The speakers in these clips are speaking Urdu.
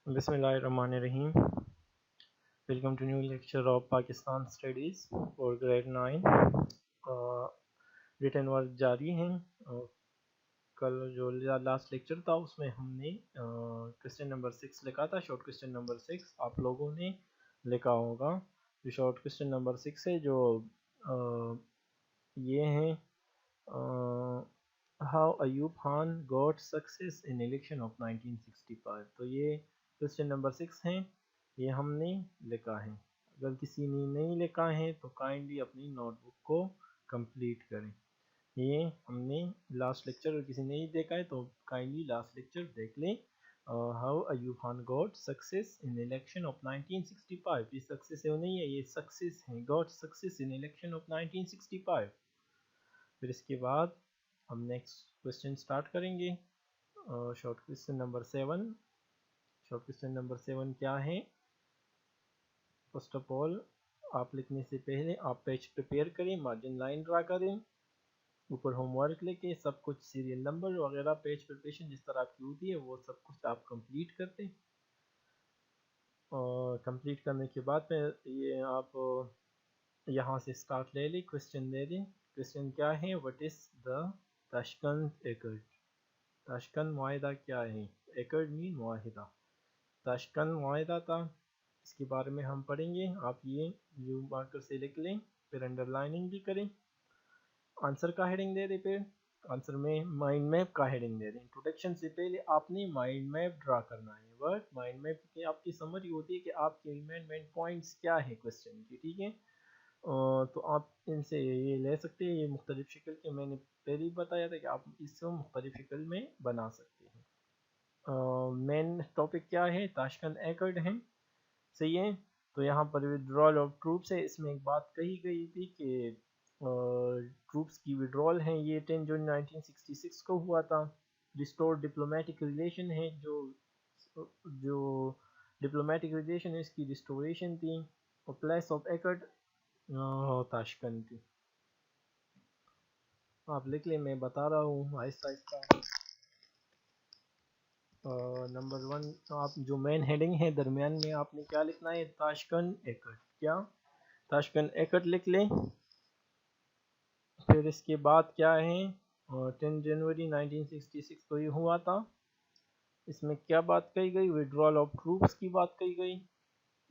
Bismillahirrahmanirrahim. Welcome to new lecture of Pakistan Studies for grade 9. Return work جاری ہیں. کل جو لاسٹ لیکچر تھا اس میں ہم نے کوسچن نمبر 6 لکھا تھا. شارٹ کوسچن نمبر 6 آپ لوگوں نے لکھا ہوگا. جو شارٹ کوسچن نمبر 6 ہے جو یہ ہیں how Ayub Khan got success in election of 1965. تو یہ کوسچن نمبر 6 ہیں, یہ ہم نے لکھا ہے. اگر کسی نے نہیں لکھا ہے تو کائنڈلی اپنی نوٹ بک کو کمپلیٹ کریں. یہ ہم نے لاسٹ لیکچر, اگر کسی نے نہیں دیکھا ہے تو کائنڈلی لاسٹ لیکچر دیکھ لیں. How Ayub Khan got success in election of 1965. یہ سکسیس ہے نہیں ہے, یہ سکسیس ہیں, got success in election of 1965. پھر اس کے بعد ہم نیکسٹ کوسچن سٹارٹ کریں گے. Short question number 7. Short question number 7 کیا ہے؟ فرسٹ آف آل آپ لکھنے سے پہلے آپ پیج پریپیئر کریں, مارجن لائن ڈرا کریں, اوپر ہوم ورک لکھیں, سب کچھ سیریل نمبر وغیرہ پیج پریپریشن جس طرح آپ کی ہوتی ہے وہ سب کچھ آپ کمپلیٹ کرتے. اور کمپلیٹ کرنے کے بعد میں یہ آپ یہاں سے سٹارٹ لے لیں, کوسچن دے دیں. کوسچن کیا ہے؟ What is the تاشکنت act. تاشکنت معاہدہ کیا ہے؟ ایکٹ مین معاہدہ. تاشکنت معاہدہ تھا, اس کے بارے میں ہم پڑھیں گے. آپ یہ بلیو مارکر سے لکھ لیں, پھر انڈر لائننگ بھی کریں. آنسر کا ہیڈنگ دے دیں, پھر آنسر میں مائنڈ میپ کا ہیڈنگ دے دیں. انٹروڈکشن سے پہلے آپ نے مائنڈ میپ ڈرا کرنا ہے. ورڈ مائنڈ میپ کی آپ کی سمری ہوتی ہے کہ آپ کے مین پوائنٹس کیا ہے کوسچن کی, ٹھیک ہے. تو آپ ان سے یہ لے سکتے ہیں, یہ مختلف شکل کے میں نے پہلے ہی بتایا تھا کہ آپ اس کو مختلف شکل میں بنا سکتے ہیں. مین ٹاپک کیا ہے؟ تاشکنت ایکٹ ہے, صحیح ہے. تو یہاں پر وڈرال آف ٹروپس ہے, اس میں ایک بات کہی گئی تھی کہ ٹروپس کی وڈرال ہیں یہ 10 جون 1966 کو ہوا تھا. ریسٹور ڈپلومیٹک ریلیشن ہے, جو ڈپلومیٹک ریلیشن ہے اس کی ریسٹوریشن تھی. اور پلیس آف ایکٹ تاشکنت تھی. آپ لکھ لیں, میں بتا رہا ہوں آہستہ آہستہ. نمبر 1 آپ جو مین ہیڈنگ ہے درمیان میں آپ نے کیا لکھنا ہے؟ تاشکنت ایکٹ. کیا؟ تاشکنت ایکٹ لکھ لیں. پھر اس کے بعد کیا ہے؟ 10 جنوری 1966 کو یہ ہوا تھا. اس میں کیا بات کہی گئی؟ وڈرال آف ٹروپس کی بات کہی گئی.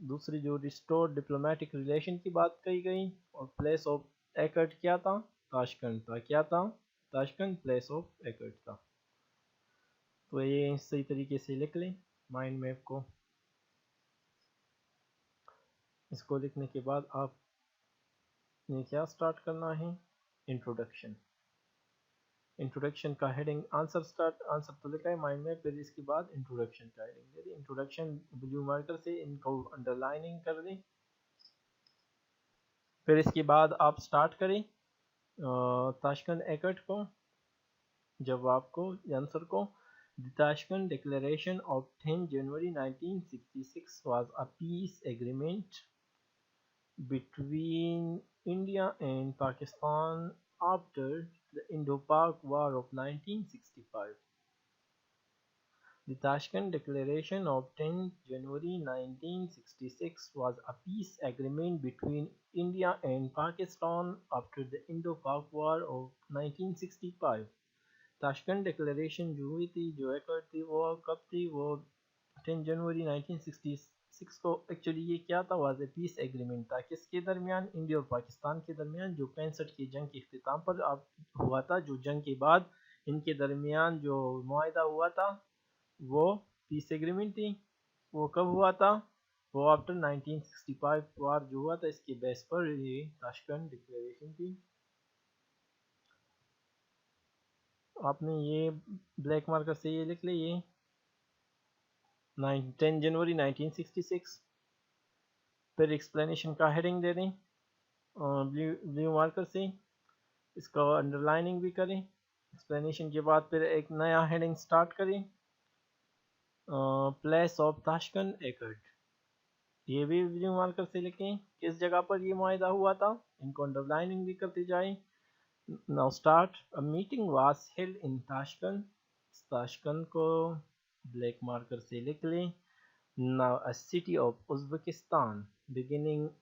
دوسری جو ریسٹور ڈپلومیٹک ریلیشن کی بات کہی گئی. اور پلیس آف ایکٹ کیا تھا؟ تاشکنت تھا. کیا تھا؟ تاشکنت پلیس آف ایکٹ تھا. تو یہ صحیح طریقے سے لکھ لیں مائنڈ میپ کو. اس کو لکھنے کے بعد آپ نے کیا سٹارٹ کرنا ہے؟ انٹروڈکشن. انٹروڈکشن کا ہیڈنگ آنسر تو لکھا ہے مائنڈ میں, پھر اس کے بعد انٹروڈکشن کا ہیڈنگ دے دیں. انٹروڈکشن بلیو مارکر سے ان کو انڈر لائننگ کر دیں. پھر اس کے بعد آپ سٹارٹ کریں تاشکنت ایکٹ کو, جواب کو, آنسر کو. The Tashkent Declaration of 10 January 1966 was a peace agreement between India and Pakistan after the Indo-Pak War of 1965. The Tashkent Declaration of 10 January 1966 was a peace agreement between India and Pakistan after the Indo-Pak War of 1965. تاشکنت declaration جو ہوئی تھی, جو ایکٹ تھی, وہ کب تھی؟ وہ 10 جنوری 1966 کو. ایکچولی یہ کیا تھا؟ واز اے پیس ایگریمنٹ تھا. کس کے درمیان؟ انڈیا اور پاکستان کے درمیان, جو 65 کی جنگ کے اختتام پر ہوا تھا. جو جنگ کے بعد ان کے درمیان جو معاہدہ ہوا تھا وہ پیس ایگریمنٹ تھی. وہ کب ہوا تھا؟ وہ آفٹر 1965 وار جو ہوا تھا, اس کے بیس پر یہ تاشکنت ڈکلیریشن تھی. آپ نے یہ بلیک مارکر سے یہ لکھ لیں, یہ 10 جنوری 1966. پھر ایکسپلینیشن کا ہیڈنگ دے دیں بلیو مارکر سے, اس کا انڈر لائننگ بھی کریں. ایکسپلینیشن کے بعد پھر ایک نیا ہیڈنگ سٹارٹ کریں, پلیس آف تاشکنت ایکٹ. یہ بھی بلیو مارکر سے لکھیں کس جگہ پر یہ معاہدہ ہوا تھا, ان کو انڈر لائننگ بھی کرتے جائیں. Now start. A meeting was held in Tashkent. تاشکنت کو بلیک مارکر سے لکھ لیں. Now, a city of Uzbekistan, beginning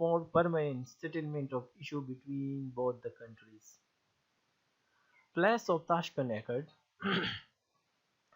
more permanent settlement of issue between both the countries. Place of Tashkent Accord.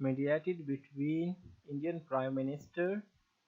mediated between Indian Prime Minister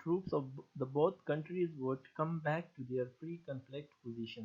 troops of the both countries would come back to their pre-conflict position.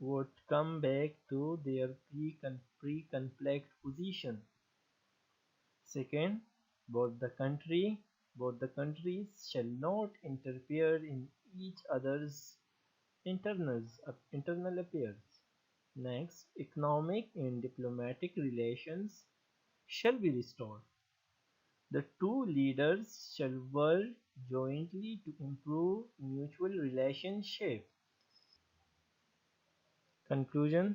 would come back to their pre-conflict position. Second, both the countries shall not interfere in each other's internal affairs. Next, economic and diplomatic relations shall be restored. The two leaders shall work jointly to improve mutual relationship. Conclusion,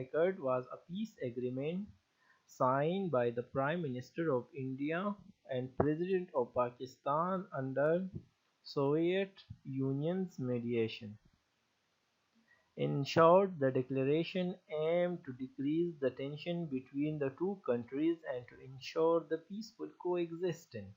Accord was a peace agreement signed by the Prime Minister of India and President of Pakistan under Soviet Union's mediation. In short, the declaration aimed to decrease the tension between the two countries and to ensure the peaceful coexistence.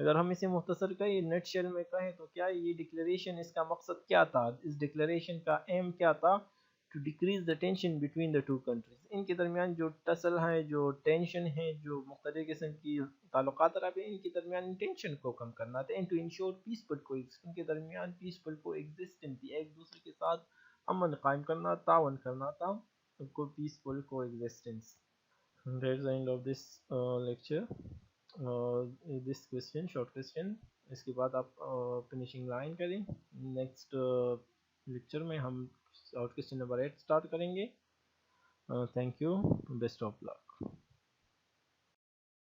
اگر ہم اسے مختصر کہیں نیٹ شیل میں کہیں تو کیا یہ ڈکلیریشن اس کا مقصد کیا تھا، اس ڈکلیریشن کا ایم کیا تھا، to decrease the tension between the two countries, ان کے درمیان جو ٹسل ہے، جو ٹینشن ہے، جو مختلف قسم کی تعلقات رابطے ان کے درمیان ٹینشن کو کم کرنا تھا، اینڈ ٹو انشور پیسفل کو ان کے درمیان پیسفل کو ایگزسٹنس، ایک دوسرے کے ساتھ امن قائم کرنا، تعاون کرنا تھا، کو پیسفل کو existence. That's the end of this lecture. This question, short question. اس کے بعد آپ فنیشنگ لائن کریں. نیکسٹ لیکچر میں ہم شارٹ کوسچن نمبر 8 اسٹارٹ کریں گے. Thank you. Best of look.